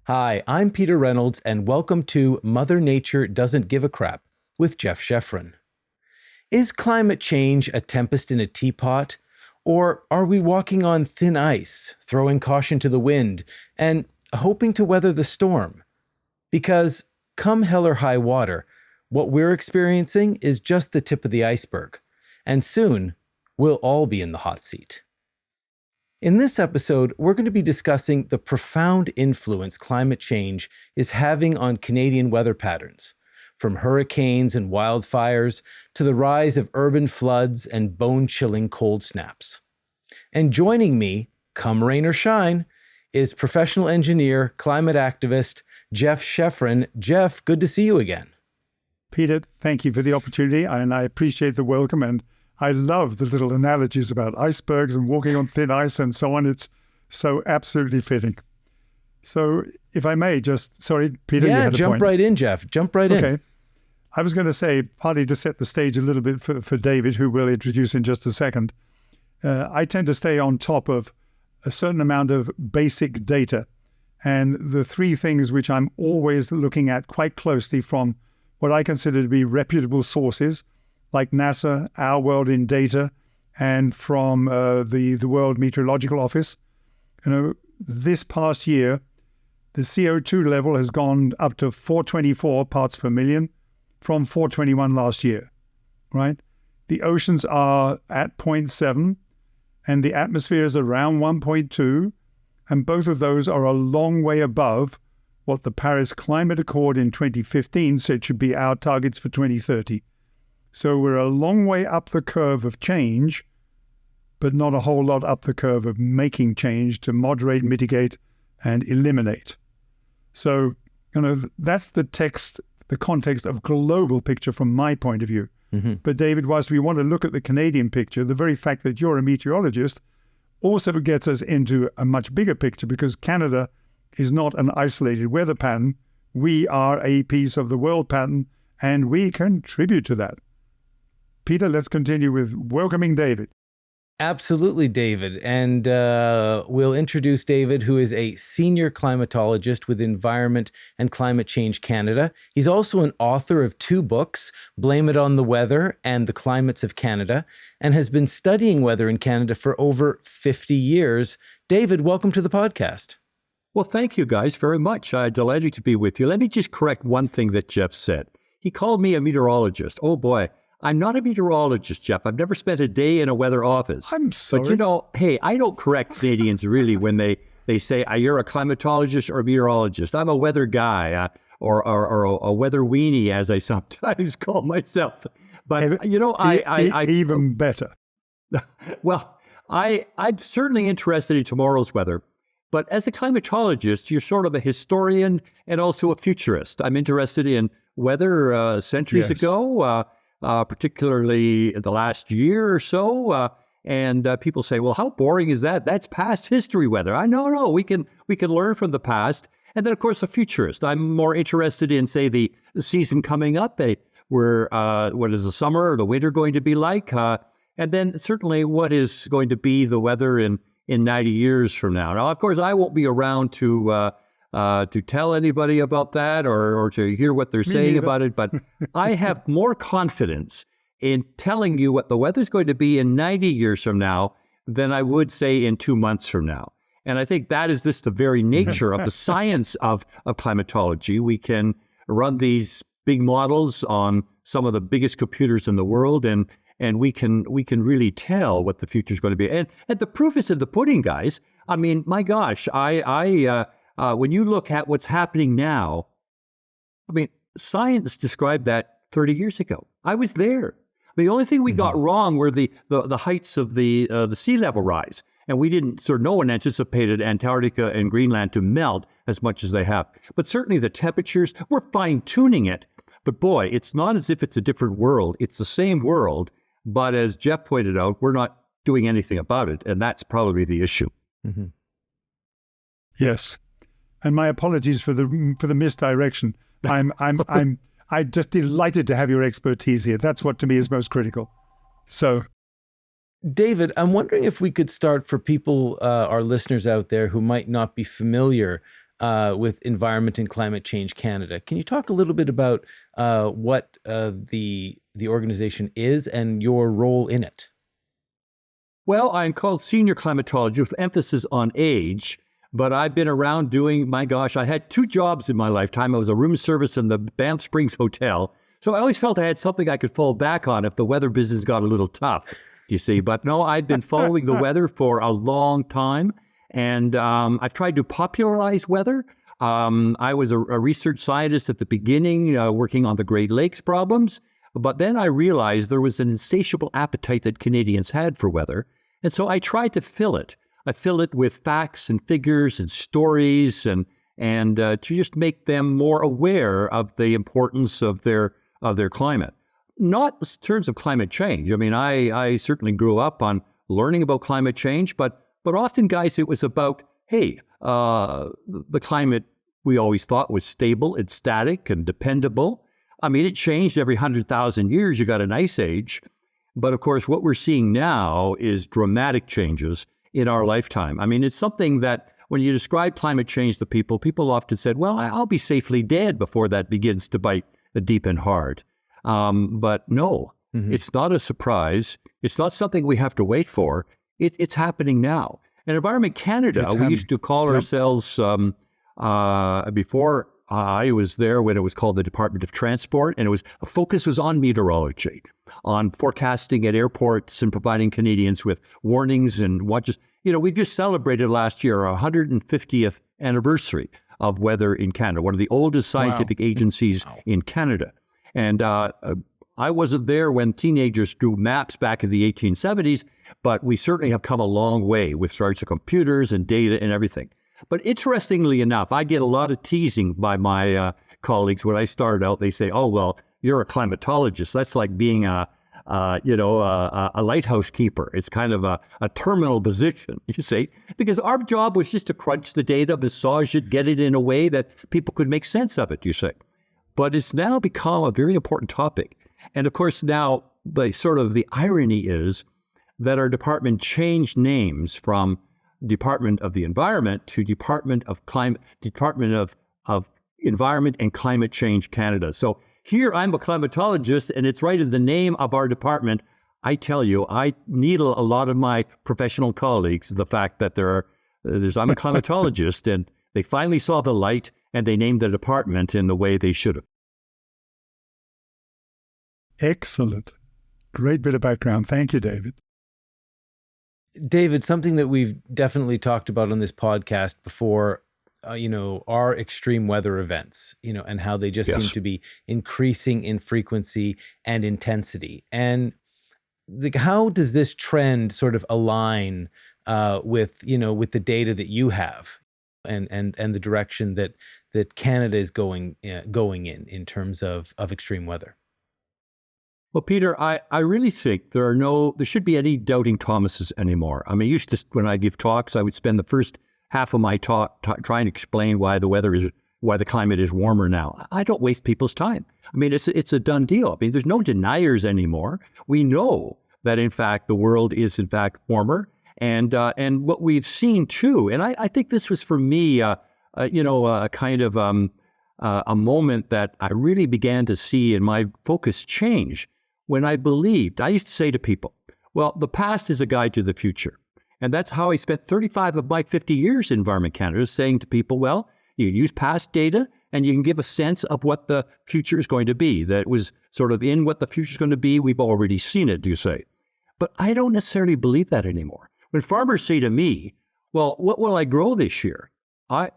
Hi, I'm Peter Reynolds, and welcome to Mother Nature Doesn't Give a Crap with Geoff Sheffrin. Is climate change a tempest in a teapot, or are we walking on thin ice, throwing caution to the wind, and hoping to weather the storm? Because, come hell or high water, what we're experiencing is just the tip of the iceberg, and soon we'll all be in the hot seat. In this episode, we're going to be discussing the profound influence climate change is having on Canadian weather patterns, from hurricanes and wildfires to the rise of urban floods and bone-chilling cold snaps. And joining me, come rain or shine, is professional engineer, climate activist, Geoff Sheffrin. Geoff, good to see you again. Peter, thank you for the opportunity, and I appreciate the welcome, and I love the little analogies about icebergs and walking on thin ice and so on. It's so absolutely fitting. So if I may sorry, Peter, you had a jump point. Right in, Geoff. Jump right in. Okay. I was going to say, partly to set the stage a little bit for David, who we'll introduce in just a second. I tend to stay on top of a certain amount of basic data. And the three things which I'm always looking at quite closely from what I consider to be reputable sources, like NASA, Our World in Data, and from the World Meteorological Office. This past year, the CO2 level has gone up to 424 parts per million from 421 last year, right? The oceans are at 0.7, and the atmosphere is around 1.2, and both of those are a long way above what the Paris Climate Accord in 2015 said should be our targets for 2030. So we're a long way up the curve of change, but not a whole lot up the curve of making change to moderate, mitigate, and eliminate. So, that's the context of global picture from my point of view. Mm-hmm. But David, whilst we want to look at the Canadian picture, the very fact that you're a meteorologist also gets us into a much bigger picture, because Canada is not an isolated weather pattern. We are a piece of the world pattern, and we contribute to that. Peter, let's continue with welcoming David. Absolutely, David. And we'll introduce David, who is a senior climatologist with Environment and Climate Change Canada. He's also an author of 2 books, Blame It on the Weather and The Climates of Canada, and has been studying weather in Canada for over 50 years. David, welcome to the podcast. Well, thank you guys very much. I'm delighted to be with you. Let me just correct one thing that Geoff said. He called me a meteorologist. Oh boy. I'm not a meteorologist, Geoff. I've never spent a day in a weather office. I'm sorry. But hey, I don't correct Canadians really when they say, you're a climatologist or a meteorologist. I'm a weather guy or a weather weenie, as I sometimes call myself. But, even better. Well, I'm certainly interested in tomorrow's weather. But as a climatologist, you're sort of a historian and also a futurist. I'm interested in weather centuries ago, particularly the last year or so. And people say, well, how boring is that? That's past history weather. No, we can learn from the past. And then, of course, a futurist. I'm more interested in, say, the season coming up. What is the summer or the winter going to be like? And then certainly what is going to be the weather in 90 years from now. Now, of course, I won't be around to tell anybody about that or to hear what they're saying about it, but I have more confidence in telling you what the weather's going to be in 90 years from now than I would say in 2 months from now. And I think that is just the very nature of the science of climatology. We can run these big models on some of the biggest computers in the world, and we can really tell what the future is going to be. And the proof is in the pudding, guys. I mean, my gosh, when you look at what's happening now, I mean, science described that 30 years ago. I was there. The only thing we got wrong were the heights of the sea level rise. And no one anticipated Antarctica and Greenland to melt as much as they have. But certainly the temperatures, we're fine-tuning it. But boy, it's not as if it's a different world. It's the same world. But as Geoff pointed out, we're not doing anything about it. And that's probably the issue. Mm-hmm. Yes. And my apologies for the misdirection. I'm just delighted to have your expertise here. That's what to me is most critical. So, David, I'm wondering if we could start for people, our listeners out there who might not be familiar with Environment and Climate Change Canada. Can you talk a little bit about what the organization is and your role in it? Well, I'm called Senior Climatologist with emphasis on age, but I've been around doing, my gosh, I had 2 jobs in my lifetime. I was a room service in the Banff Springs Hotel. So I always felt I had something I could fall back on if the weather business got a little tough, you see. But no, I've been following the weather for a long time, and I've tried to popularize weather. I was a research scientist at the beginning, working on the Great Lakes problems. But then I realized there was an insatiable appetite that Canadians had for weather. And so I tried to fill it. I fill it with facts and figures and stories and to just make them more aware of the importance of their climate. Not in terms of climate change. I mean, I certainly grew up on learning about climate change, but often, guys, it was about, hey, the climate we always thought was stable and static and dependable. I mean, it changed every 100,000 years. You got an ice age. But of course, what we're seeing now is dramatic changes in our lifetime. I mean, it's something that when you describe climate change to people, people often said, well, I'll be safely dead before that begins to bite deep and hard. But no, it's not a surprise. It's not something we have to wait for. It's happening now. And Environment Canada, we used to call ourselves, before I was there when it was called the Department of Transport, and a focus was on meteorology, on forecasting at airports and providing Canadians with warnings and watches. You know, we just celebrated last year our 150th anniversary of weather in Canada, one of the oldest scientific agencies in Canada. And I wasn't there when teenagers drew maps back in the 1870s, but we certainly have come a long way with regards to computers and data and everything. But interestingly enough, I get a lot of teasing by my colleagues when I started out. They say, "Oh, well, you're a climatologist. That's like being a lighthouse keeper. It's kind of a terminal position," you see, because our job was just to crunch the data, massage it, get it in a way that people could make sense of it, you say. But it's now become a very important topic. And of course, now the irony is that our department changed names from Department of the Environment to Department of Environment and Climate Change Canada. So here I'm a climatologist, and it's right in the name of our department. I tell you, I needle a lot of my professional colleagues the fact that I'm a climatologist, and they finally saw the light, and they named the department in the way they should have. Excellent. Great bit of background. Thank you, David. David, something that we've definitely talked about on this podcast before, are extreme weather events, and how they just seem to be increasing in frequency and intensity. And how does this trend sort of align with the data that you have and the direction that Canada is going in terms of extreme weather? Well, Peter, I really think there should be any doubting Thomases anymore. I mean, when I give talks, I would spend the first half of my talk trying to explain why the climate is warmer now. I don't waste people's time. I mean, it's a done deal. I mean, there's no deniers anymore. We know that in fact the world is in fact warmer, and what we've seen too. And I think this was for me, a kind of a moment that I really began to see in my focus change. When I used to say to people, well, the past is a guide to the future. And that's how I spent 35 of my 50 years in Environment Canada, saying to people, well, you can use past data and you can give a sense of what the future is going to be. That was sort of in what the future is going to be. We've already seen it, you say. But I don't necessarily believe that anymore. When farmers say to me, well, what will I grow this year? I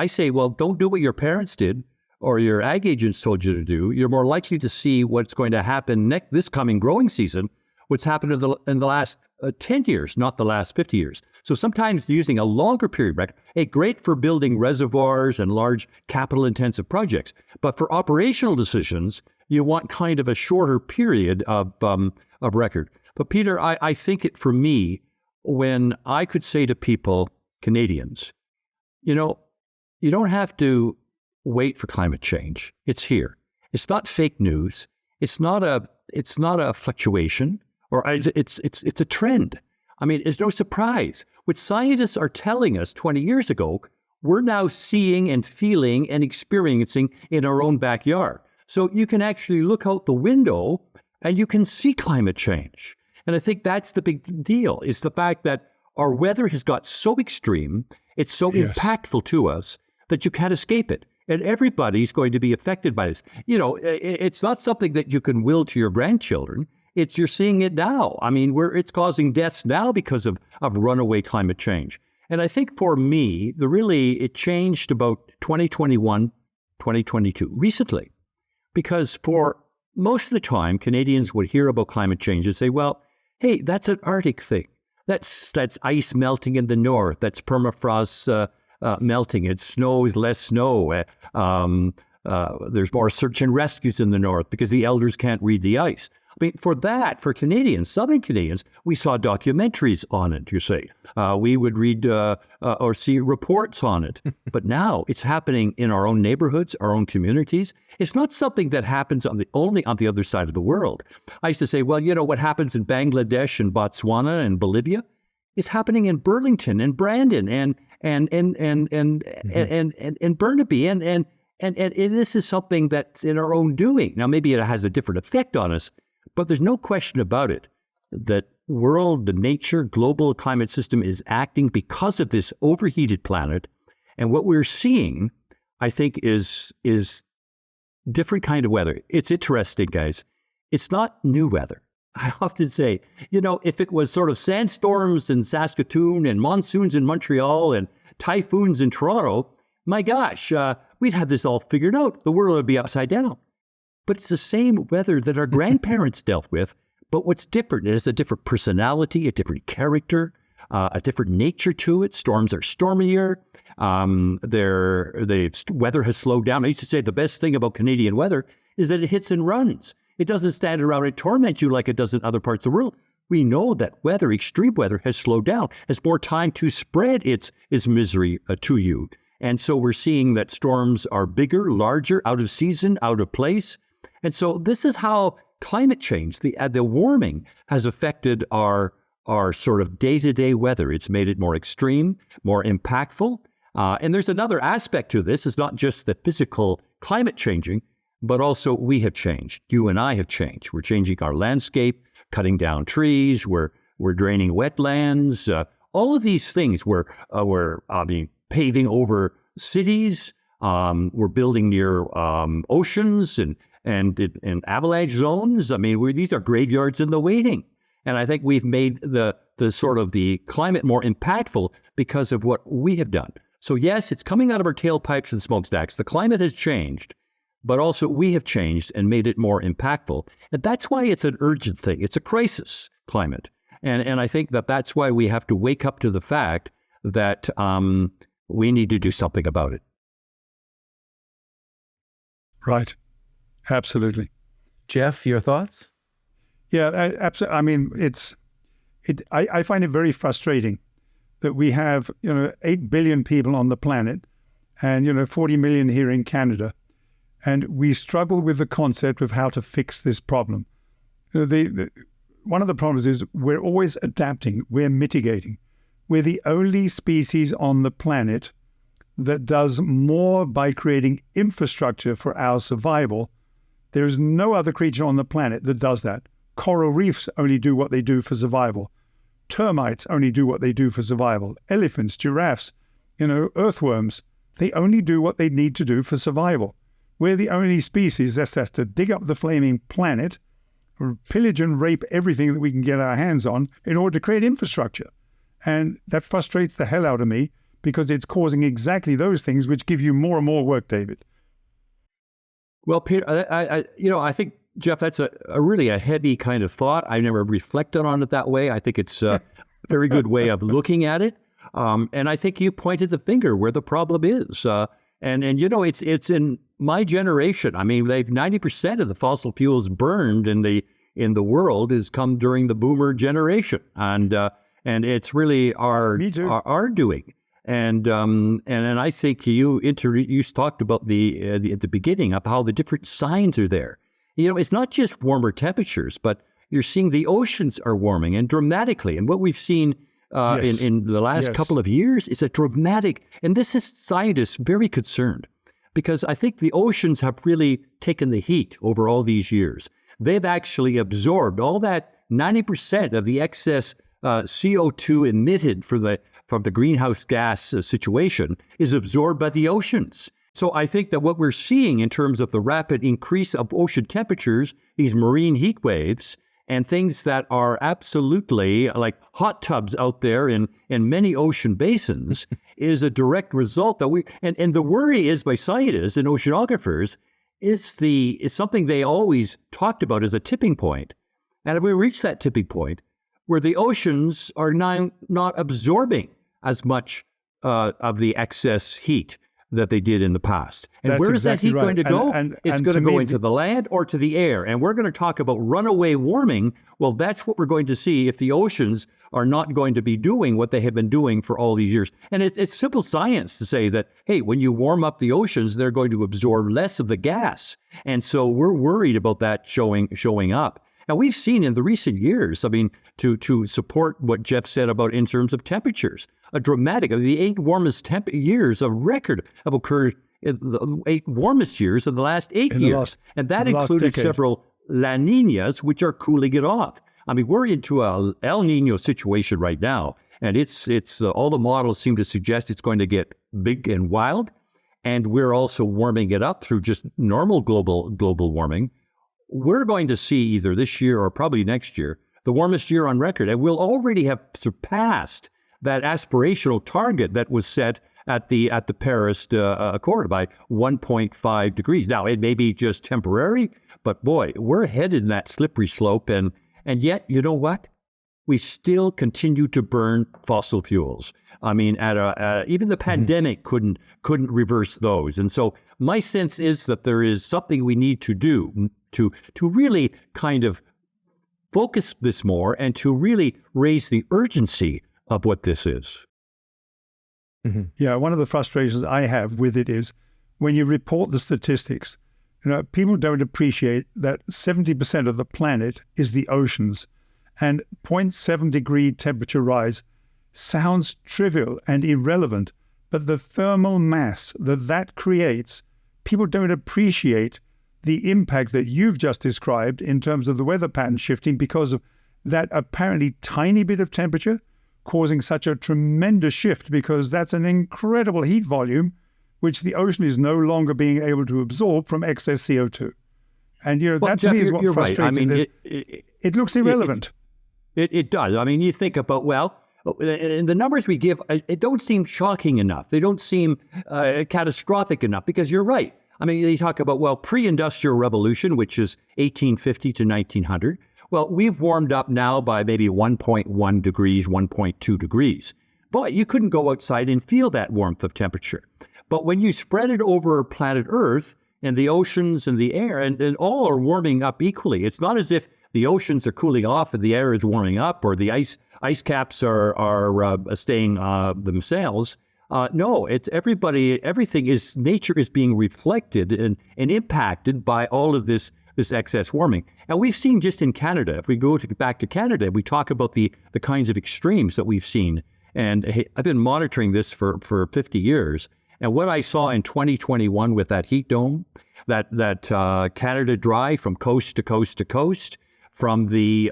say, well, don't do what your parents did or your ag agents told you to do. You're more likely to see what's going to happen this coming growing season, what's happened in the last 10 years, not the last 50 years. So sometimes using a longer period, right? Great for building reservoirs and large capital-intensive projects. But for operational decisions, you want kind of a shorter period of record. But Peter, I think for me, when I could say to people, Canadians, you don't have to wait for climate change. It's here. It's not fake news. It's not a fluctuation, or it's a trend. I mean, it's no surprise. What scientists are telling us 20 years ago we're now seeing and feeling and experiencing in our own backyard. So you can actually look out the window and you can see climate change. And I think that's the big deal, is the fact that our weather has got so extreme, it's so impactful to us that you can't escape it. And everybody's going to be affected by this. It's not something that you can will to your grandchildren. You're seeing it now. I mean, it's causing deaths now because of runaway climate change. And I think for me, it changed about 2021, 2022, recently. Because for most of the time, Canadians would hear about climate change and say, well, hey, that's an Arctic thing. That's ice melting in the north. That's permafrost melting. It snows, less snow. There's more search and rescues in the north because the elders can't read the ice. I mean, for Canadians, Southern Canadians, we saw documentaries on it, you say. We would read or see reports on it. But now it's happening in our own neighborhoods, our own communities. It's not something that happens only on the other side of the world. I used to say, well, what happens in Bangladesh and Botswana and Bolivia is happening in Burlington and Brandon and Burnaby. And this is something that's in our own doing. Now, maybe it has a different effect on us, but there's no question about it that the nature, global climate system is acting because of this overheated planet. And what we're seeing, I think, is different kind of weather. It's interesting, guys. It's not new weather. I often say, if it was sort of sandstorms in Saskatoon and monsoons in Montreal and typhoons in Toronto, my gosh, we'd have this all figured out. The world would be upside down. But it's the same weather that our grandparents dealt with. But what's different is a different personality, a different character, a different nature to it. Storms are stormier. The weather has slowed down. I used to say the best thing about Canadian weather is that it hits and runs. It doesn't stand around and torment you like it does in other parts of the world. We know that extreme weather, has slowed down, has more time to spread its misery to you. And so we're seeing that storms are bigger, larger, out of season, out of place. And so this is how climate change, the warming, has affected our sort of day-to-day weather. It's made it more extreme, more impactful. And there's another aspect to this. It's not just the physical climate changing, but also we have changed. You and I have changed. We're changing our landscape, cutting down trees. We're draining wetlands. All of these things. We're paving over cities. We're building near oceans and avalanche zones. I mean, these are graveyards in the waiting. And I think we've made the sort of the climate more impactful because of what we have done. So yes, it's coming out of our tailpipes and smokestacks. The climate has changed, but also we have changed and made it more impactful. And that's why it's an urgent thing. It's a crisis climate. And I think that's why we have to wake up to the fact that we need to do something about it. Right. Absolutely. Geoff, your thoughts? Yeah, absolutely. I mean, I find it very frustrating that we have, 8 billion people on the planet and, 40 million here in Canada. And we struggle with the concept of how to fix this problem. One of the problems is we're always adapting, we're mitigating. We're the only species on the planet that does more by creating infrastructure for our survival. There is no other creature on the planet that does that. Coral reefs only do what they do for survival. Termites only do what they do for survival. Elephants, giraffes, earthworms, they only do what they need to do for survival. We're the only species that's have to dig up the flaming planet, pillage and rape everything that we can get our hands on in order to create infrastructure. And that frustrates the hell out of me because it's causing exactly those things which give you more and more work, David. Well, Peter, I think, Geoff, that's a really a heavy kind of thought. I never reflected on it that way. I think it's a very good way of looking at it. And I think you pointed the finger where the problem is. It's in my generation. I mean, 90% of the fossil fuels burned in the world has come during the boomer generation, and it's really our doing. And I think you talked about at the beginning of how the different signs are there. It's not just warmer temperatures, but you're seeing the oceans are warming and dramatically. And what we've seen Yes. in the last Yes. couple of years is a dramatic, and this is scientists very concerned because I think the oceans have really taken the heat over all these years. They've actually absorbed all that 90% of the excess CO2 emitted from the greenhouse gas situation is absorbed by the oceans. So I think that what we're seeing in terms of the rapid increase of ocean temperatures, these marine heat waves, and things that are absolutely like hot tubs out there in many ocean basins is a direct result that and the worry is by scientists and oceanographers is something they always talked about as a tipping point. And if we reach that tipping point where the oceans are now not absorbing as much of the excess heat that they did in the past. And That's where is exactly that heat right. going to go? It's going to go into the land or to the air. And we're going to talk about runaway warming. Well, that's what we're going to see if the oceans are not going to be doing what they have been doing for all these years. And it's simple science to say that, hey, when you warm up the oceans, they're going to absorb less of the gas. And so we're worried about that showing up. Now, we've seen in the recent years, I mean, to support what Geoff said about in terms of temperatures, the 8 warmest years of record have occurred in the 8 warmest years of the last 8 years. And that included several La Niñas, which are cooling it off. I mean, we're into a El Nino situation right now, and it's all the models seem to suggest it's going to get big and wild, and we're also warming it up through just normal global warming. We're going to see either this year or probably next year the warmest year on record, and we'll already have surpassed that aspirational target that was set at the Paris Accord by 1.5 degrees. Now, it may be just temporary, but boy, we're headed in that slippery slope, and yet, you know what? We still continue to burn fossil fuels. I mean, even the pandemic couldn't reverse those. And so my sense is that there is something we need to do to really kind of focus this more and to really raise the urgency of what this is. Mm-hmm. Yeah, one of the frustrations I have with it is when you report the statistics, people don't appreciate that 70% of the planet is the oceans, and 0.7 degree temperature rise sounds trivial and irrelevant, but the thermal mass that creates, people don't appreciate the impact that you've just described in terms of the weather pattern shifting because of that apparently tiny bit of temperature causing such a tremendous shift, because that's an incredible heat volume which the ocean is no longer being able to absorb from excess CO2. And that to me is what frustrates right. I mean, it looks irrelevant. It does. I mean, you think about, and the numbers we give, it don't seem shocking enough. They don't seem catastrophic enough, because you're right. I mean, they talk about, pre-industrial revolution, which is 1850 to 1900. Well, we've warmed up now by maybe 1.1 degrees, 1.2 degrees. Boy, you couldn't go outside and feel that warmth of temperature. But when you spread it over planet Earth and the oceans and the air, and all are warming up equally, it's not as if the oceans are cooling off and the air is warming up, or the ice caps are staying themselves. No, it's everybody. Everything is nature is being reflected and impacted by all of this excess warming. And we've seen just in Canada. If we go back to Canada, we talk about the kinds of extremes that we've seen. And hey, I've been monitoring this for 50 years. And what I saw in 2021 with that heat dome, that Canada dry from coast to coast to coast, from the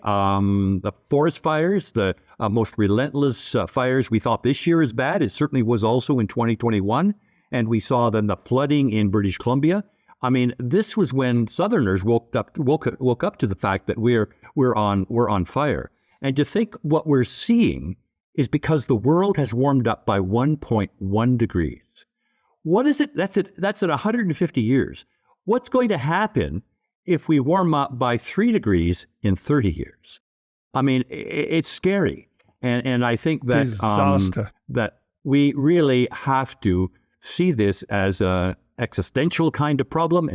forest fires, the most relentless fires we thought this year is bad. It certainly was also in 2021. And we saw then the flooding in British Columbia. I mean, this was when Southerners woke up to the fact that we're on fire. And to think what we're seeing is because the world has warmed up by 1.1 degrees. What is it? That's at 150 years. What's going to happen if we warm up by 3 degrees in 30 years? I mean, it's scary. And I think that disaster. That we really have to see this as a existential kind of problem.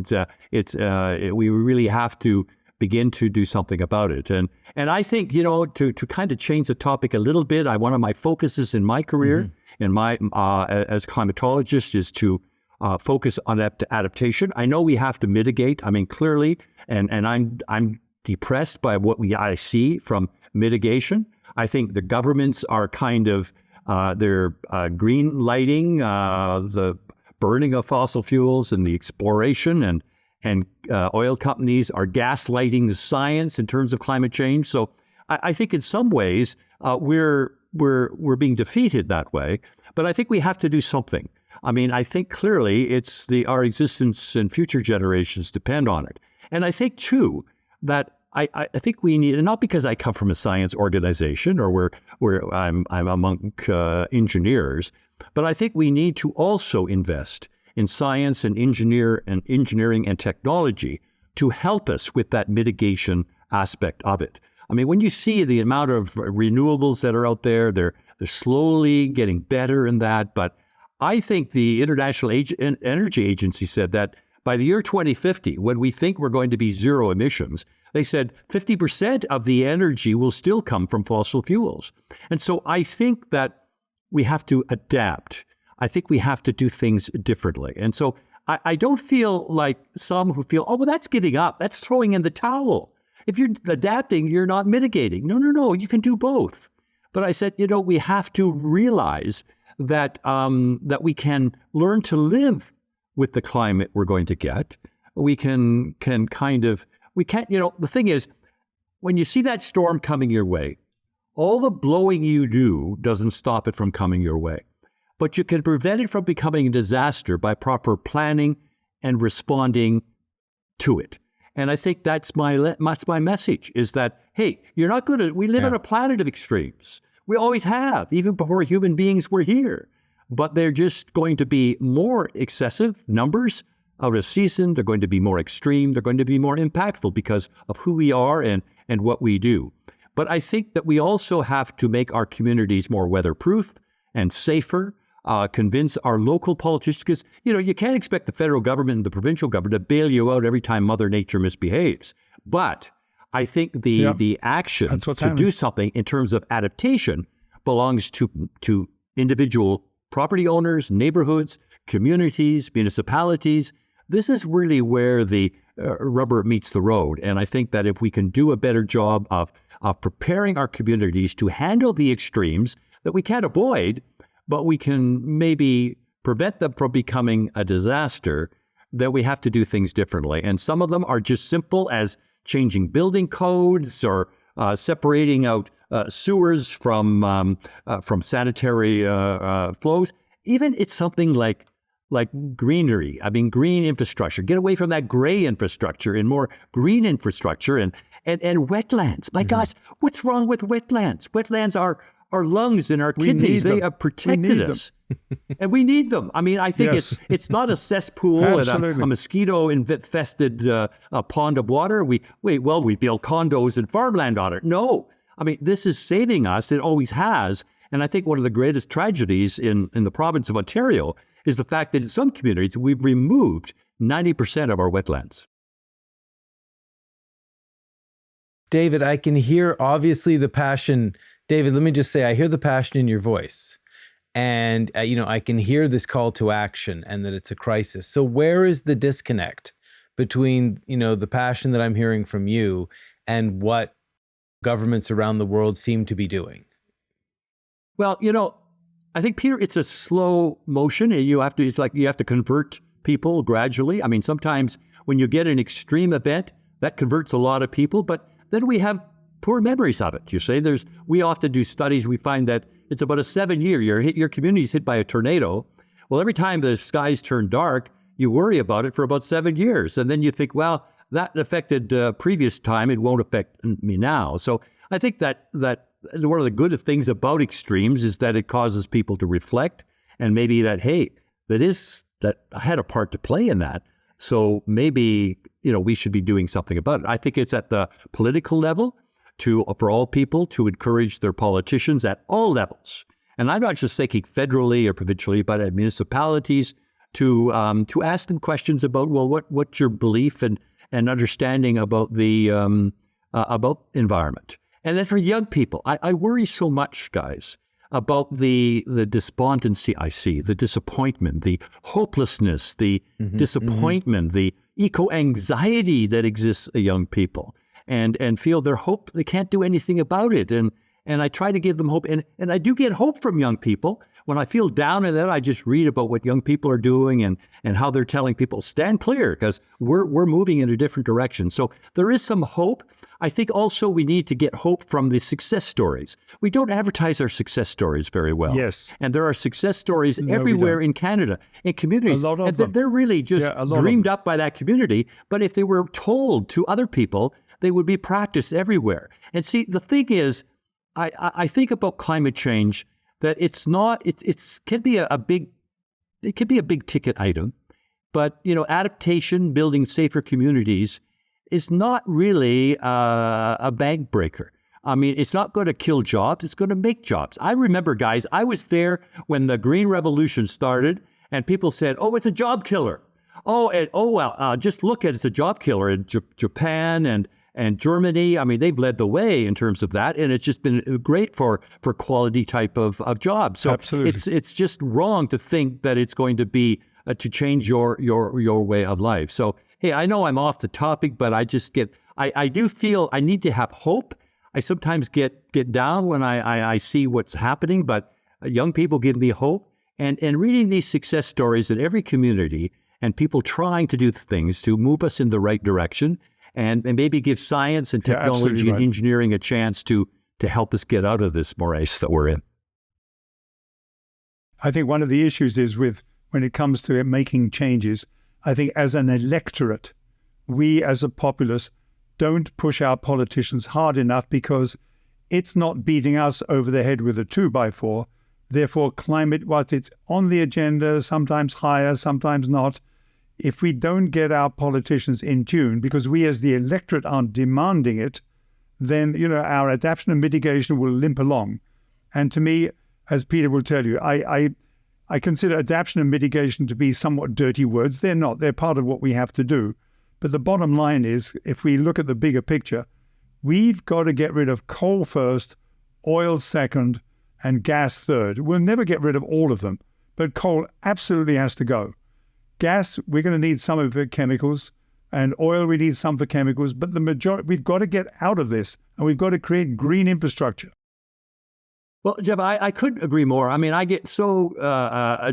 We really have to begin to do something about it. And I think, to kind of change the topic a little bit, one of my focuses in my career, in my as climatologist, is to focus on adaptation. I know we have to mitigate. I mean, clearly, and I'm depressed by what I see from mitigation. I think the governments are kind of, they're green lighting the burning of fossil fuels and the exploration, and oil companies are gaslighting the science in terms of climate change. So I think in some ways we're being defeated that way. But I think we have to do something. I mean, I think clearly it's our existence and future generations depend on it. And I think too that I think we need, and not because I come from a science organization or where I'm among engineers, but I think we need to also invest in science and engineering and technology to help us with that mitigation aspect of it. I mean, when you see the amount of renewables that are out there, they're slowly getting better in that. But I think the International Energy Agency said that by the year 2050, when we think we're going to be zero emissions, they said 50% of the energy will still come from fossil fuels. And so I think that we have to adapt. I think we have to do things differently. And so I don't feel like some who feel, oh, well, that's giving up. That's throwing in the towel. If you're adapting, you're not mitigating. No, you can do both. But I said, we have to realize that that we can learn to live with the climate we're going to get. We can we can't, the thing is, when you see that storm coming your way, all the blowing you do doesn't stop it from coming your way. But you can prevent it from becoming a disaster by proper planning and responding to it. And I think that's my message, is that, hey, you're not going to, we live on a planet of extremes. We always have, even before human beings were here. But they're just going to be more excessive numbers out of season. They're going to be more extreme. They're going to be more impactful because of who we are and what we do. But I think that we also have to make our communities more weatherproof and safer, convince our local politicians, because, you can't expect the federal government and the provincial government to bail you out every time Mother Nature misbehaves. But I think the action to do something in terms of adaptation belongs to individual property owners, neighborhoods, communities, municipalities. This is really where the rubber meets the road. And I think that if we can do a better job of preparing our communities to handle the extremes that we can't avoid, but we can maybe prevent them from becoming a disaster, then we have to do things differently. And some of them are just simple as changing building codes or separating out sewers from sanitary flows. Even it's something like greenery. I mean, green infrastructure. Get away from that gray infrastructure and more green infrastructure and wetlands. My gosh, what's wrong with wetlands? Wetlands are our lungs and our kidneys. They have protected us. And we need them. I mean, I think it's not a cesspool and a mosquito-infested pond of water. We build condos and farmland on it. No. I mean, this is saving us. It always has. And I think one of the greatest tragedies in the province of Ontario is the fact that in some communities, we've removed 90% of our wetlands. David, I can hear obviously the passion. David, let me just say, I hear the passion in your voice. And, I can hear this call to action and that it's a crisis. So where is the disconnect between, the passion that I'm hearing from you and what governments around the world seem to be doing? Well, I think, Peter, it's a slow motion. And you have to convert people gradually. I mean, sometimes when you get an extreme event, that converts a lot of people, but then we have poor memories of it. You say we often do studies. We find that it's about a 7-year, your community's hit by a tornado. Well, every time the skies turn dark, you worry about it for about 7 years. And then you think, well, that affected previous time. It won't affect me now. So I think that one of the good things about extremes is that it causes people to reflect, and maybe that, hey, that I had a part to play in that. So maybe, we should be doing something about it. I think it's at the political level for all people to encourage their politicians at all levels. And I'm not just thinking federally or provincially, but at municipalities to ask them questions about, well, what's your belief and understanding about the about environment. And then for young people, I worry so much, guys, about the despondency I see, the disappointment, the hopelessness, the disappointment, the eco-anxiety that exists in young people, and feel their hope they can't do anything about it. And And I try to give them hope. And I do get hope from young people. When I feel down in that, I just read about what young people are doing and how they're telling people, stand clear, because we're moving in a different direction. So there is some hope. I think also we need to get hope from the success stories. We don't advertise our success stories very well. Yes. And there are success stories everywhere in Canada, in communities. A lot of them. They're really just dreamed up by that community. But if they were told to other people, they would be practiced everywhere. And see, the thing is, I think about climate change that it can be a big ticket item, but adaptation, building safer communities is not really a bank breaker. I mean, it's not going to kill jobs; it's going to make jobs. I remember, guys, I was there when the Green Revolution started, and people said, "Oh, it's a job killer." Just look at it, it's a job killer in Japan and Germany. I mean, they've led the way in terms of that, and it's just been great for quality type of jobs. So absolutely, it's just wrong to think that it's going to be to change your way of life. So hey, I know I'm off the topic, but I do feel I need to have hope. I sometimes get down when I see what's happening, but young people give me hope, and reading these success stories in every community and people trying to do things to move us in the right direction. And maybe give science and technology and engineering a chance to help us get out of this morass that we're in. I think one of the issues is when it comes to making changes, I think as an electorate, we as a populace don't push our politicians hard enough because it's not beating us over the head with a 2x4. Therefore, climate, whilst it's on the agenda, sometimes higher, sometimes not, if we don't get our politicians in tune, because we as the electorate aren't demanding it, then our adaptation and mitigation will limp along. And to me, as Peter will tell you, I consider adaptation and mitigation to be somewhat dirty words. They're not. They're part of what we have to do. But the bottom line is, if we look at the bigger picture, we've got to get rid of coal first, oil second, and gas third. We'll never get rid of all of them, but coal absolutely has to go. Gas, we're going to need some of it chemicals, and oil, we need some for chemicals, but the majority, we've got to get out of this, and we've got to create green infrastructure. Well, Geoff, I couldn't agree more. I mean, I get so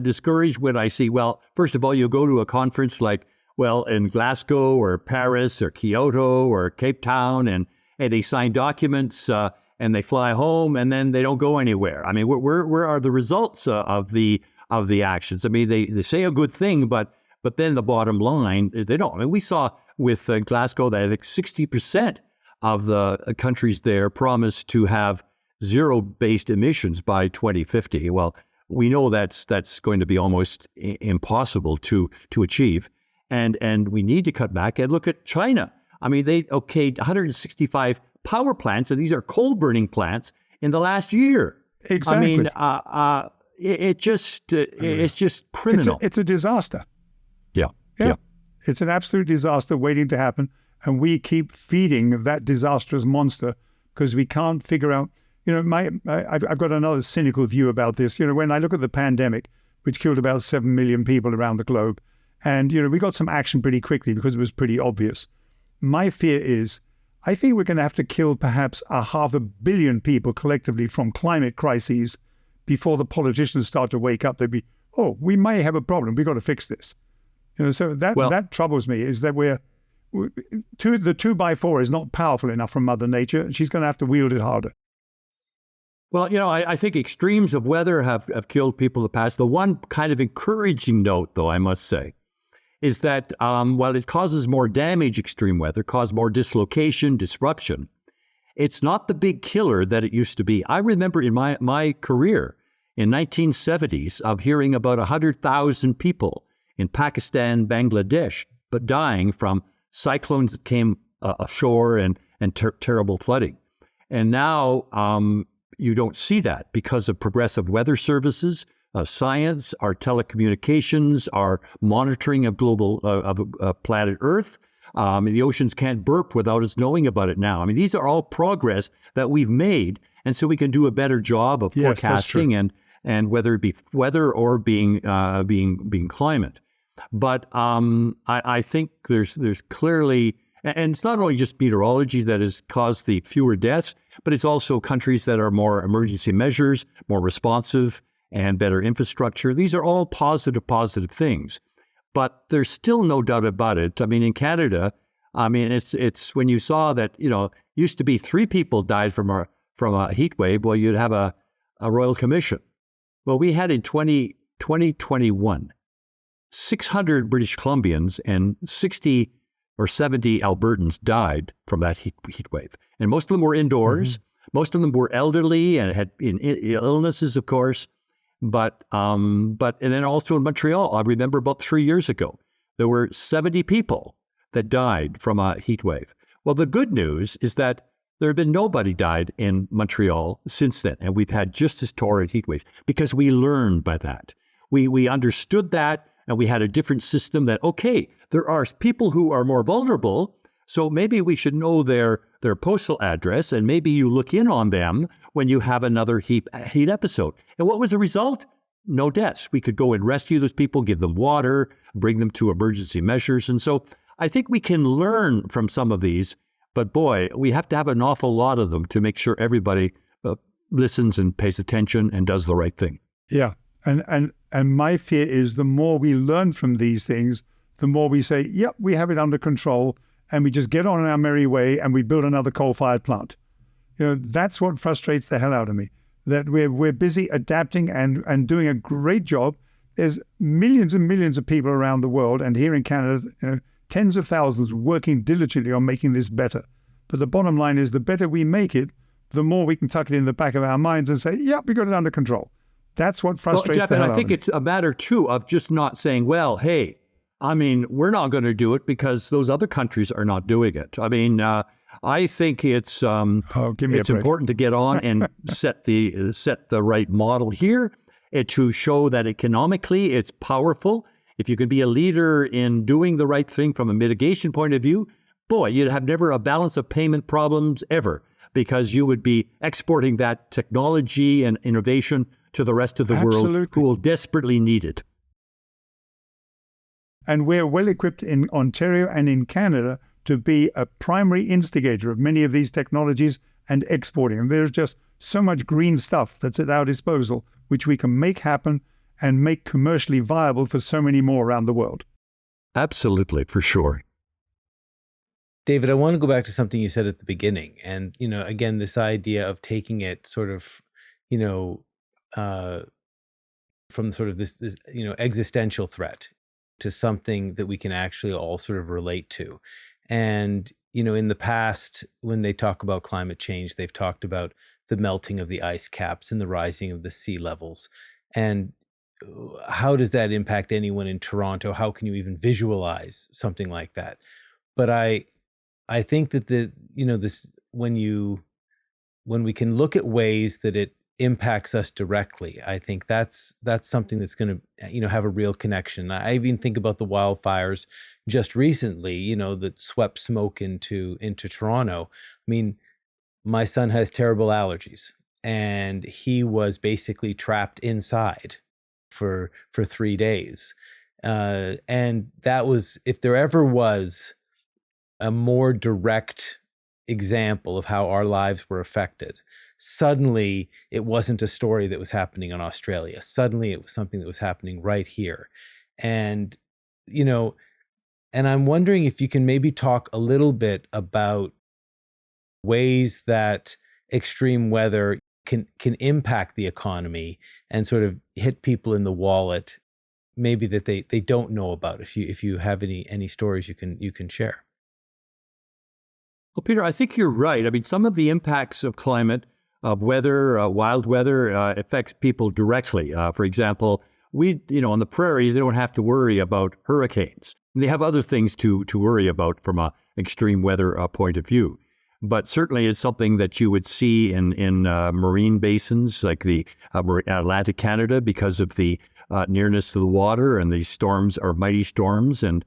discouraged when I see, well, first of all, you go to a conference like, in Glasgow or Paris or Kyoto or Cape Town, and they sign documents and they fly home, and then they don't go anywhere. I mean, where are the results of the actions? I mean, they say a good thing, but then the bottom line, they don't. I mean, we saw with Glasgow that 60% of the countries there promised to have zero-based emissions by 2050. Well, we know that's going to be almost impossible to achieve, and we need to cut back. And look at China. I mean, they okayed 165 power plants, and these are coal-burning plants in the last year. Exactly. I mean, it's just criminal. It's a disaster. Yeah. It's an absolute disaster waiting to happen, and we keep feeding that disastrous monster because we can't figure out. I've got another cynical view about this. When I look at the pandemic, which killed about 7 million people around the globe, and we got some action pretty quickly because it was pretty obvious. My fear is, I think we're going to have to kill perhaps 500 million people collectively from climate crises before the politicians start to wake up. They'd be, we may have a problem. We've got to fix this. So that troubles me, is that the 2x4 is not powerful enough from Mother Nature, and she's going to have to wield it harder. Well, I think extremes of weather have killed people in the past. The one kind of encouraging note, though, I must say, is that while it causes more damage, extreme weather causes more dislocation, disruption, it's not the big killer that it used to be. I remember in my career in 1970s of hearing about 100,000 people in Pakistan, Bangladesh, but dying from cyclones that came ashore and terrible flooding. And now you don't see that because of progressive weather services, science, our telecommunications, our monitoring of global planet Earth. The oceans can't burp without us knowing about it now. I mean, these are all progress that we've made, and so we can do a better job of forecasting and whether it be weather or being climate. But I think there's clearly And it's not only just meteorology that has caused the fewer deaths, but it's also countries that are more emergency measures, more responsive, and better infrastructure. These are all positive things. But there's still no doubt about it. I mean, in Canada, it's when you saw that, used to be 3 people died from a heat wave, well, you'd have a royal commission. Well, we had in 2021, 600 British Columbians and 60 or 70 Albertans died from that heat wave. And most of them were indoors. Mm-hmm. Most of them were elderly and had illnesses, of course. But and then also in Montreal, I remember about 3 years ago, there were 70 people that died from a heat wave. Well, the good news is that there have been nobody died in Montreal since then, and we've had just as torrid heat waves because we learned by that. We understood that, and we had a different system that, okay, there are people who are more vulnerable, so maybe we should know their postal address, and maybe you look in on them when you have another heat episode. And what was the result? No deaths. We could go and rescue those people, give them water, bring them to emergency measures. And so I think we can learn from some of these, but boy, we have to have an awful lot of them to make sure everybody listens and pays attention and does the right thing. Yeah. And my fear is the more we learn from these things, the more we say, yep, we have it under control, and we just get on our merry way and we build another coal-fired plant. That's what frustrates the hell out of me, that we're busy adapting and doing a great job. There's millions and millions of people around the world, and here in Canada, tens of thousands working diligently on making this better. But the bottom line is, the better we make it, the more we can tuck it in the back of our minds and say, yep, we got it under control. That's what frustrates Geoff, the hell and out I think of me. it's a matter, too, of just not saying, well, hey, we're not going to do it because those other countries are not doing it. I think it's important to get on and set the right model here, and to show that economically it's powerful. If you can be a leader in doing the right thing from a mitigation point of view, boy, you'd have never a balance of payment problems ever, because you would be exporting that technology and innovation to the rest of the world who will desperately need it. And we're well equipped in Ontario and in Canada to be a primary instigator of many of these technologies and exporting. And there's just so much green stuff that's at our disposal, which we can make happen and make commercially viable for so many more around the world. Absolutely, for sure. David, I want to go back to something you said at the beginning. And, again, this idea of taking it sort of, from sort of this existential threat to something that we can actually all sort of relate to. And, in the past, when they talk about climate change, they've talked about the melting of the ice caps and the rising of the sea levels. And how does that impact anyone in Toronto? How can you even visualize something like that? But I think that when we can look at ways that it impacts us directly, I think that's something that's going to have a real connection. I even think about the wildfires just recently, that swept smoke into Toronto. I mean, my son has terrible allergies, and he was basically trapped inside for 3 days. And that was, if there ever was a more direct example of how our lives were affected, suddenly it wasn't a story that was happening in Australia. Suddenly it was something that was happening right here. And, and I'm wondering if you can maybe talk a little bit about ways that extreme weather can impact the economy and sort of hit people in the wallet, maybe that they don't know about. If you have any stories you can share. Well, Peter, I think you're right. Some of the impacts of climate, of weather, wild weather, affects people directly. For example, on the prairies, they don't have to worry about hurricanes. They have other things to worry about from an extreme weather point of view. But certainly it's something that you would see in marine basins like the Atlantic Canada, because of the nearness to the water, and these storms are mighty storms. And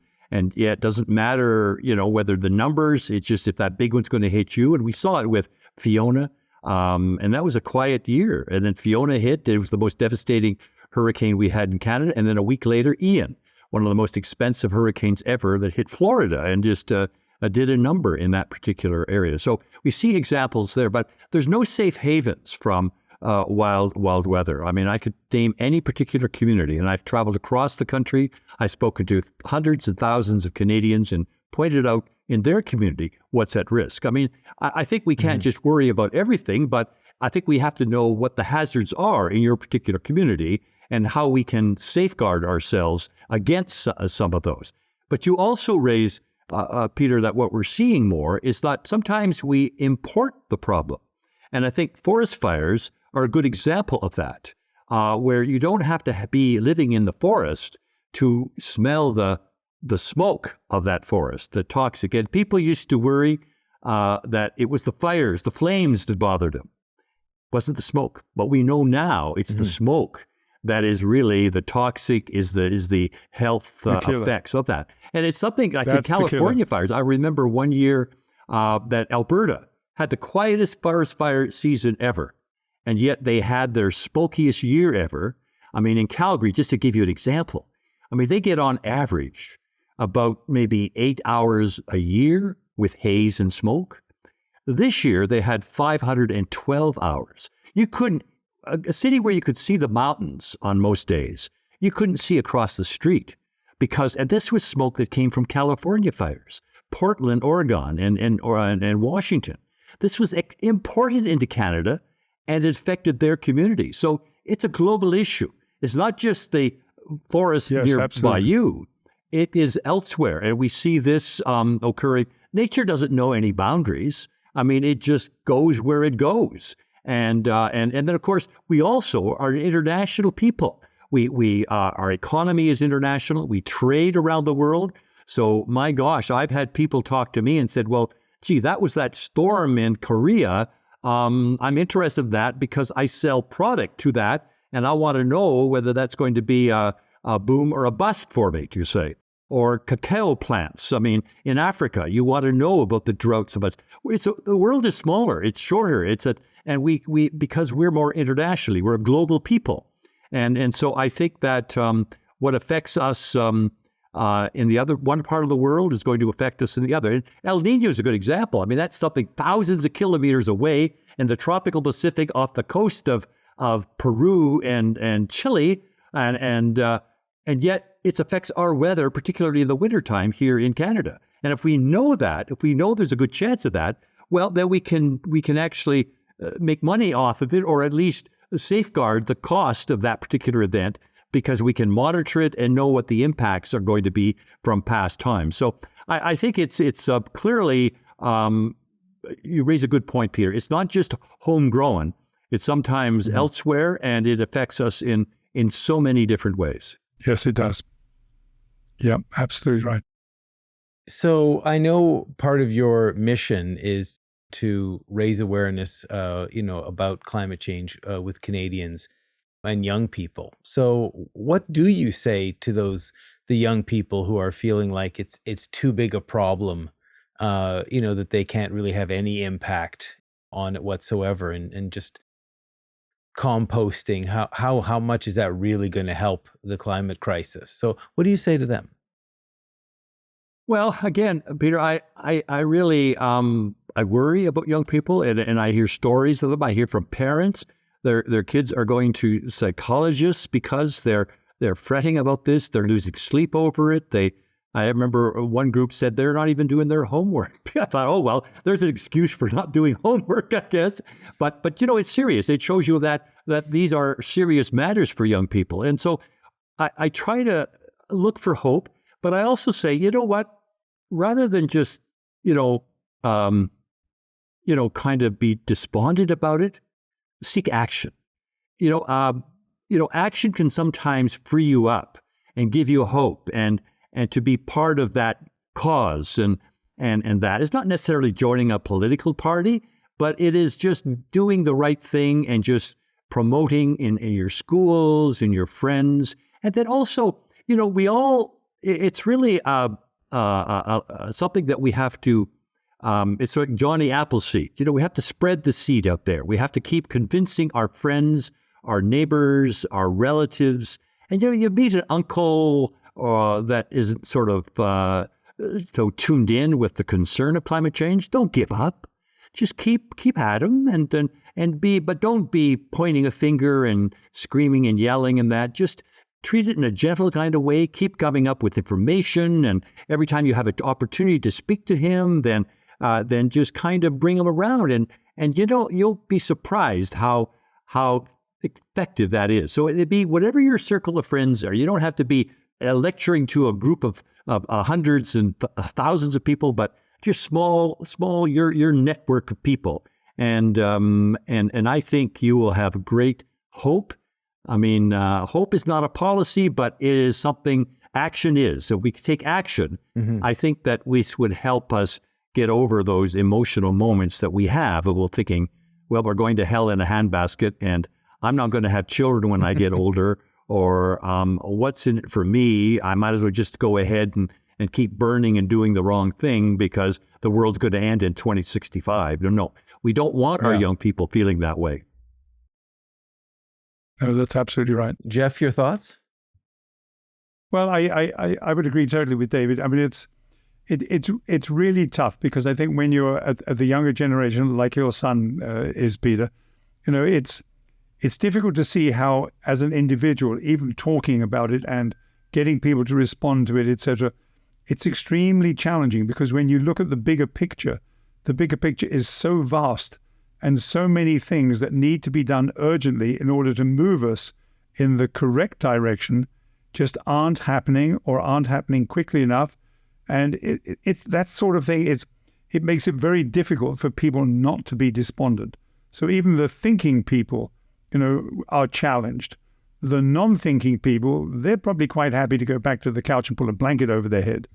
yeah, it doesn't matter, whether the numbers, it's just if that big one's going to hit you. And we saw it with Fiona, and that was a quiet year. And then Fiona hit. It was the most devastating hurricane we had in Canada. And then a week later, Ian, one of the most expensive hurricanes ever, that hit Florida and just did a number in that particular area. So we see examples there, but there's no safe havens from wild weather. I mean, I could name any particular community, and I've traveled across the country. I've spoken to hundreds and thousands of Canadians and pointed out in their community what's at risk. I mean, I think we can't just worry about everything, but I think we have to know what the hazards are in your particular community and how we can safeguard ourselves against some of those. But you also raise, Peter, that what we're seeing more is that sometimes we import the problem. And I think forest fires are a good example of that, where you don't have to be living in the forest to smell the smoke of that forest, the toxic. And people used to worry that it was the fires, the flames that bothered them. It wasn't the smoke. But we know now it's the smoke that is really the toxic, is the health effects of that. And it's something like the California fires. I remember one year that Alberta had the quietest forest fire season ever, and yet they had their smokiest year ever. I mean, in Calgary, just to give you an example, I mean, they get on average about maybe 8 hours a year with haze and smoke. This year, they had 512 hours. You couldn't, a city where you could see the mountains on most days, you couldn't see across the street and this was smoke that came from California fires, Portland, Oregon, and Washington. This was imported into Canada and it affected their community. So it's a global issue. It's not just the forest nearby you. It is elsewhere. And we see this occurring. Nature doesn't know any boundaries. I mean, it just goes where it goes. And then, of course, we also are international people. Our economy is international. We trade around the world. So, my gosh, I've had people talk to me and said, well, gee, that was that storm in Korea. I'm interested in that because I sell product to that, and I want to know whether that's going to be a boom or a bust for me, you say. Or cacao plants. I mean, in Africa, you want to know about the droughts of us. The world is smaller. It's shorter. And we because we're more internationally, we're a global people. And so I think that what affects us in the other one part of the world is going to affect us in the other. And El Nino is a good example. I mean, that's something thousands of kilometers away in the tropical Pacific off the coast of Peru and Chile. And yet it affects our weather, particularly in the wintertime here in Canada. And if we know that, if we know there's a good chance of that, well, then we can actually make money off of it, or at least safeguard the cost of that particular event, because we can monitor it and know what the impacts are going to be from past times. So I think it's clearly, you raise a good point, Peter. It's not just homegrown. It's sometimes elsewhere, and it affects us in so many different ways. Yes, it does. Yeah, absolutely right. So I know part of your mission is to raise awareness, about climate change with Canadians and young people. So what do you say to the young people who are feeling like it's too big a problem, that they can't really have any impact on it whatsoever, and just composting, how much is that really going to help the climate crisis? So what do you say to them? Well, again, Peter, I really I worry about young people, and I hear stories of them. I hear from parents, their kids are going to psychologists because they're fretting about this. They're losing sleep over it. I remember one group said they're not even doing their homework. I thought, oh, well, there's an excuse for not doing homework, I guess. But it's serious. It shows you that these are serious matters for young people. And so I try to look for hope, but I also say, you know what? Rather than just, kind of be despondent about it, seek action. Action can sometimes free you up and give you hope, and to be part of that cause, and that is not necessarily joining a political party, but it is just doing the right thing and just promoting in your schools and your friends. And then also, it's really something that we have to, it's like Johnny Appleseed. We have to spread the seed out there. We have to keep convincing our friends, our neighbors, our relatives. And you meet an uncle that isn't sort of so tuned in with the concern of climate change, don't give up. Just keep at them but don't be pointing a finger and screaming and yelling and that. Just treat it in a gentle kind of way. Keep coming up with information, and every time you have an opportunity to speak to him, then just kind of bring him around, and you'll be surprised how effective that is. So it'd be whatever your circle of friends are. You don't have to be lecturing to a group of hundreds and thousands of people, but just small your network of people, and I think you will have great hope. I mean, hope is not a policy, but it is something action is. So if we take action, I think that this would help us get over those emotional moments that we have of thinking, well, we're going to hell in a handbasket, and I'm not going to have children when I get older, or what's in it for me? I might as well just go ahead and keep burning and doing the wrong thing because the world's going to end in 2065. No, we don't want our young people feeling that way. No, that's absolutely right. Geoff, your thoughts? Well, I would agree totally with David. I mean, it's really tough because I think when you're at the younger generation, like your son is, Peter, it's difficult to see how, as an individual, even talking about it and getting people to respond to it, etc., it's extremely challenging because when you look at the bigger picture is so vast, and so many things that need to be done urgently in order to move us in the correct direction just aren't happening or aren't happening quickly enough. And it's that sort of thing. It makes it very difficult for people not to be despondent. So even the thinking people, are challenged. The non-thinking people, they're probably quite happy to go back to the couch and pull a blanket over their head.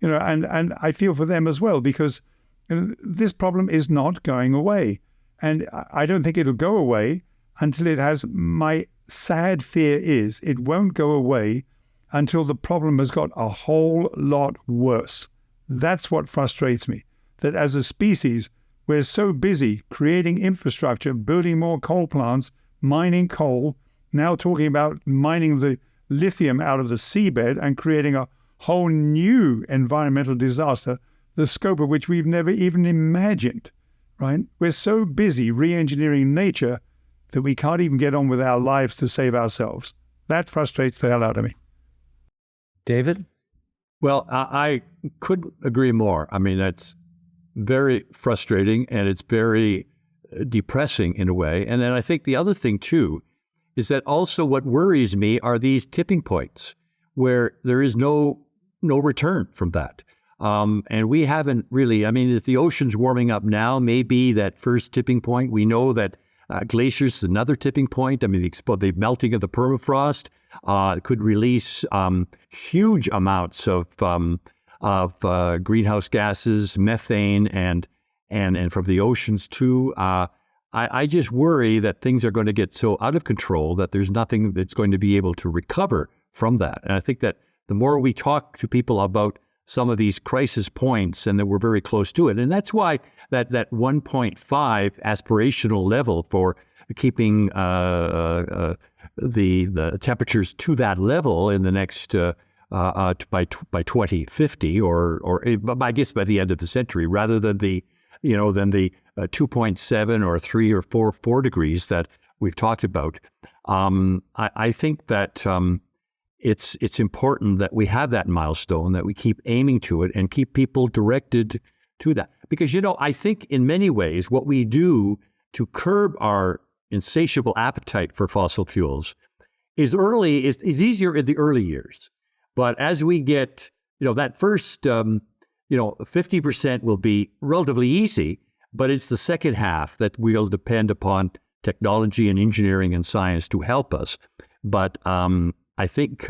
And I feel for them as well, because this problem is not going away. And I don't think it'll go away until it has. My sad fear is it won't go away until the problem has got a whole lot worse. That's what frustrates me, that as a species, we're so busy creating infrastructure, building more coal plants, mining coal, now talking about mining the lithium out of the seabed and creating a whole new environmental disaster, the scope of which we've never even imagined. Right? We're so busy re-engineering nature that we can't even get on with our lives to save ourselves. That frustrates the hell out of me. David? Well, I couldn't agree more. I mean, that's very frustrating, and it's very depressing in a way. And then I think the other thing, too, is that also what worries me are these tipping points where there is no return from that. And we haven't really, I mean, if the ocean's warming up now, maybe that first tipping point. We know that glaciers is another tipping point. I mean, the melting of the permafrost could release huge amounts of greenhouse gases, methane, and from the oceans too. I just worry that things are going to get so out of control that there's nothing that's going to be able to recover from that. And I think that the more we talk to people about some of these crisis points, and that we're very close to it. And that's why that 1.5 aspirational level for keeping the temperatures to that level in the next by 2050, or I guess by the end of the century, rather than the 2.7 or 3 or 4 degrees that we've talked about. I think that it's important that we have that milestone, that we keep aiming to it and keep people directed to that. Because, I think in many ways what we do to curb our insatiable appetite for fossil fuels is easier in the early years. But as we get, that first, 50% will be relatively easy, but it's the second half that we'll depend upon technology and engineering and science to help us. But I think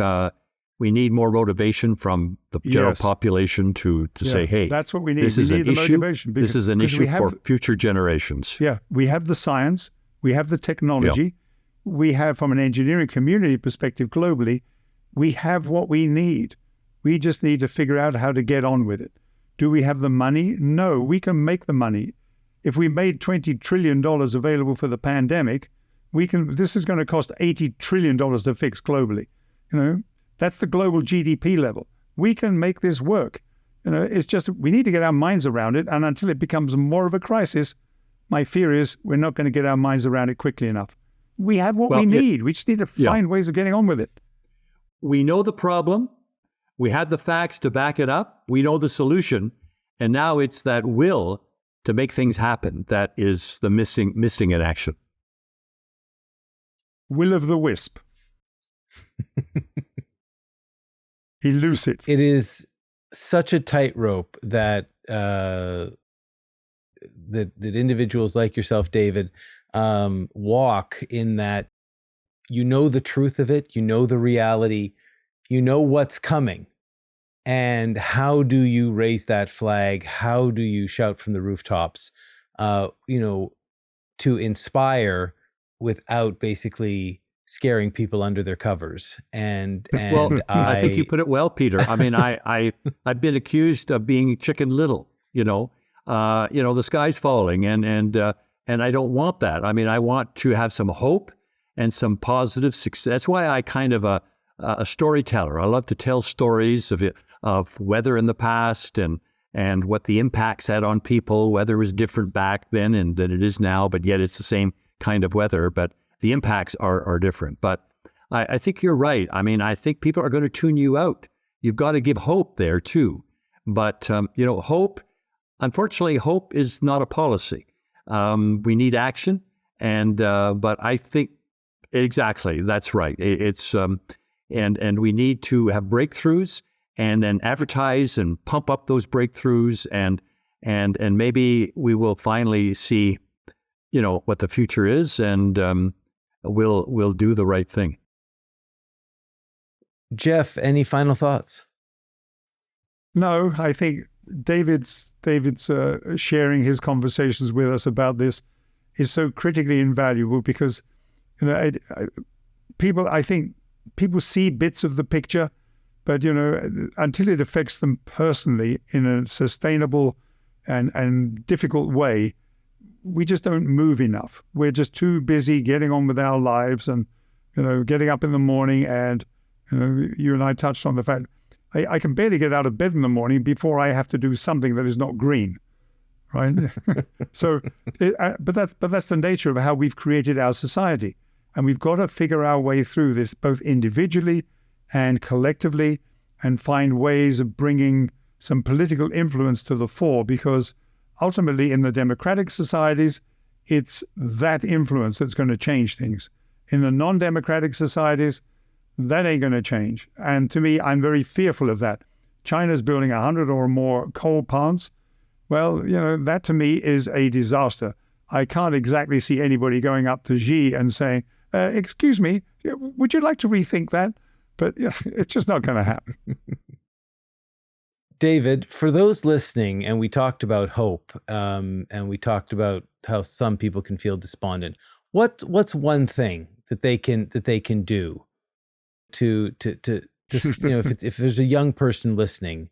we need more motivation from the general population to say, hey, that's what we need. This is an issue. This is an issue for future generations. Yeah, we have the science, we have the technology, we have, from an engineering community perspective globally, we have what we need. We just need to figure out how to get on with it. Do we have the money? No, we can make the money. If we made $20 trillion available for the pandemic, this is going to cost $80 trillion to fix globally. That's the global GDP level. We can make this work. It's just we need to get our minds around it. And until it becomes more of a crisis, my fear is we're not going to get our minds around it quickly enough. We have what we need. We just need to find ways of getting on with it. We know the problem. We had the facts to back it up. We know the solution. And now it's that will to make things happen that is the missing in action. Will of the wisp. Elusive. It is such a tightrope that that individuals like yourself, David, walk in that you know the truth of it, you know the reality, you know what's coming. And how do you raise that flag? How do you shout from the rooftops, to inspire without basically scaring people under their covers? And I think you put it well, Peter. I mean, I've been accused of being Chicken Little. The sky's falling, and I don't want that. I mean, I want to have some hope and some positive success. That's why I kind of a storyteller. I love to tell stories of weather in the past and what the impacts had on people. Weather was different back then and than it is now, but yet it's the same kind of weather, but the impacts are different. But I think you're right. I mean, I think people are going to tune you out. You've got to give hope there too. But, hope, unfortunately, hope is not a policy. We need action. But I think exactly, that's right. And we need to have breakthroughs and then advertise and pump up those breakthroughs and maybe we will finally see, what the future is and we'll do the right thing. Geoff, any final thoughts? No, I think David's sharing his conversations with us about this is so critically invaluable because, people see bits of the picture, but, until it affects them personally in a sustainable and difficult way, we just don't move enough. We're just too busy getting on with our lives and, getting up in the morning and, you and I touched on the fact I can barely get out of bed in the morning before I have to do something that is not green, right? But that's the nature of how we've created our society. And we've got to figure our way through this, both individually and collectively, and find ways of bringing some political influence to the fore, because ultimately in the democratic societies, it's that influence that's going to change things. In the non-democratic societies, that ain't going to change. And to me, I'm very fearful of that. China's building 100 or more coal plants. Well, that to me is a disaster. I can't exactly see anybody going up to Xi and saying, excuse me, would you like to rethink that? But it's just not going to happen. David, for those listening, and we talked about hope, and we talked about how some people can feel despondent. What's one thing that they can do to if there's a young person listening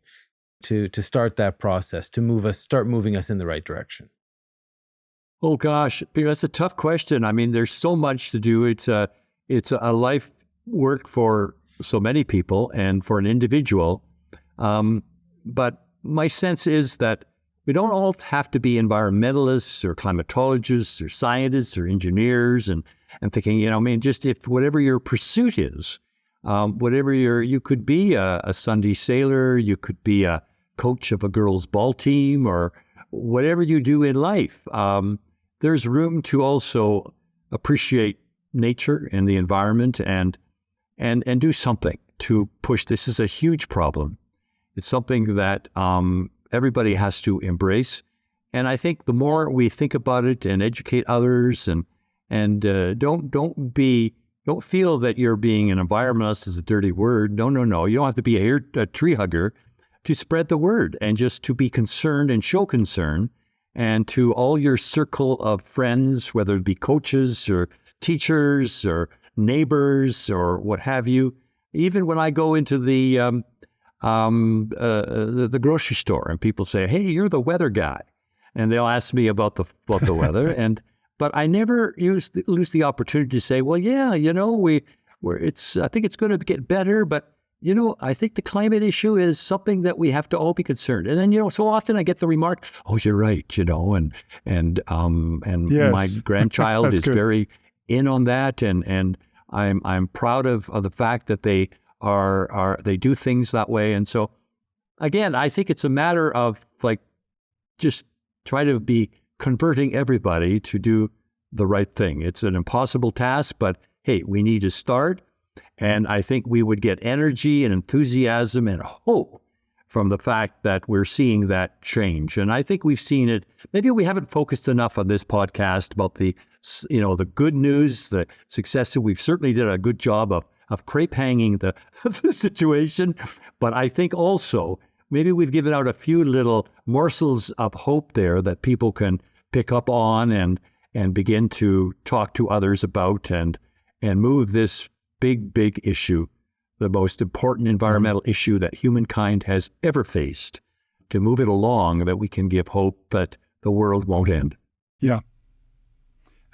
to start that process, to start moving us in the right direction? Oh gosh, that's a tough question. I mean, there's so much to do. It's a life work for so many people and for an individual. But my sense is that we don't all have to be environmentalists or climatologists or scientists or engineers and thinking, just if whatever your pursuit is, you could be a Sunday sailor, you could be a coach of a girls' ball team, or whatever you do in life. There's room to also appreciate nature and the environment and do something to push. This is a huge problem. It's something that everybody has to embrace. And I think the more we think about it and educate others and don't feel that you're being an environmentalist is a dirty word. No. You don't have to be a tree hugger to spread the word and just to be concerned and show concern. And to all your circle of friends, whether it be coaches or teachers or neighbors or what have you, even when I go into the grocery store and people say, "Hey, you're the weather guy," and they'll ask me about the weather, but I never lose the opportunity to say, "Well, yeah, I think it's going to get better, but I think the climate issue is something that we have to all be concerned. And then, so often I get the remark, "Oh, you're right," and Yes. my grandchild That's is good. very in on that, and I'm proud of the fact that they they do things that way. And so, again, I think it's a matter of just try to be converting everybody to do the right thing. It's an impossible task, but hey, we need to start. And I think we would get energy and enthusiasm and hope from the fact that we're seeing that change. And I think we've seen it. Maybe we haven't focused enough on this podcast about the good news, the success. We've certainly did a good job of crepe hanging the situation. But I think also maybe we've given out a few little morsels of hope there that people can pick up on and begin to talk to others about and move this big issue, the most important environmental issue that humankind has ever faced, to move it along, that we can give hope that the world won't end. Yeah.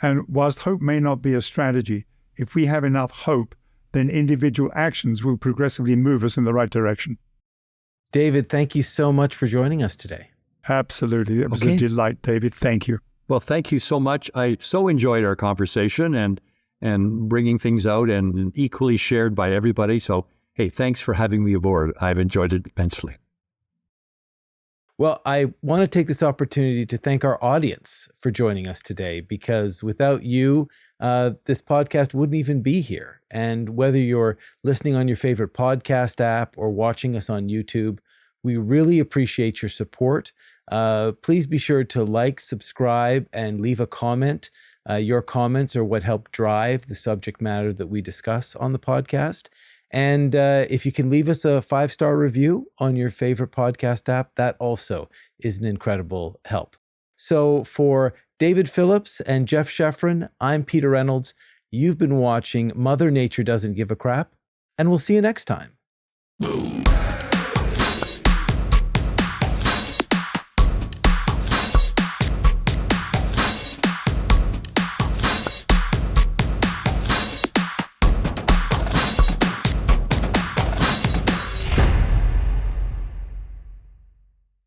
And whilst hope may not be a strategy, if we have enough hope, then individual actions will progressively move us in the right direction. David, thank you so much for joining us today. Absolutely. It was a delight, David. Thank you. Well, thank you so much. I so enjoyed our conversation and bringing things out and equally shared by everybody. So, hey, thanks for having me aboard. I've enjoyed it immensely. Well, I want to take this opportunity to thank our audience for joining us today, because without you, this podcast wouldn't even be here. And whether you're listening on your favorite podcast app or watching us on YouTube, we really appreciate your support. Please be sure to like, subscribe, and leave a comment. Your comments are what help drive the subject matter that we discuss on the podcast. And if you can leave us a 5-star review on your favorite podcast app, that also is an incredible help. So for David Phillips and Geoff Sheffrin, I'm Peter Reynolds. You've been watching Mother Nature Doesn't Give a Crap, and we'll see you next time.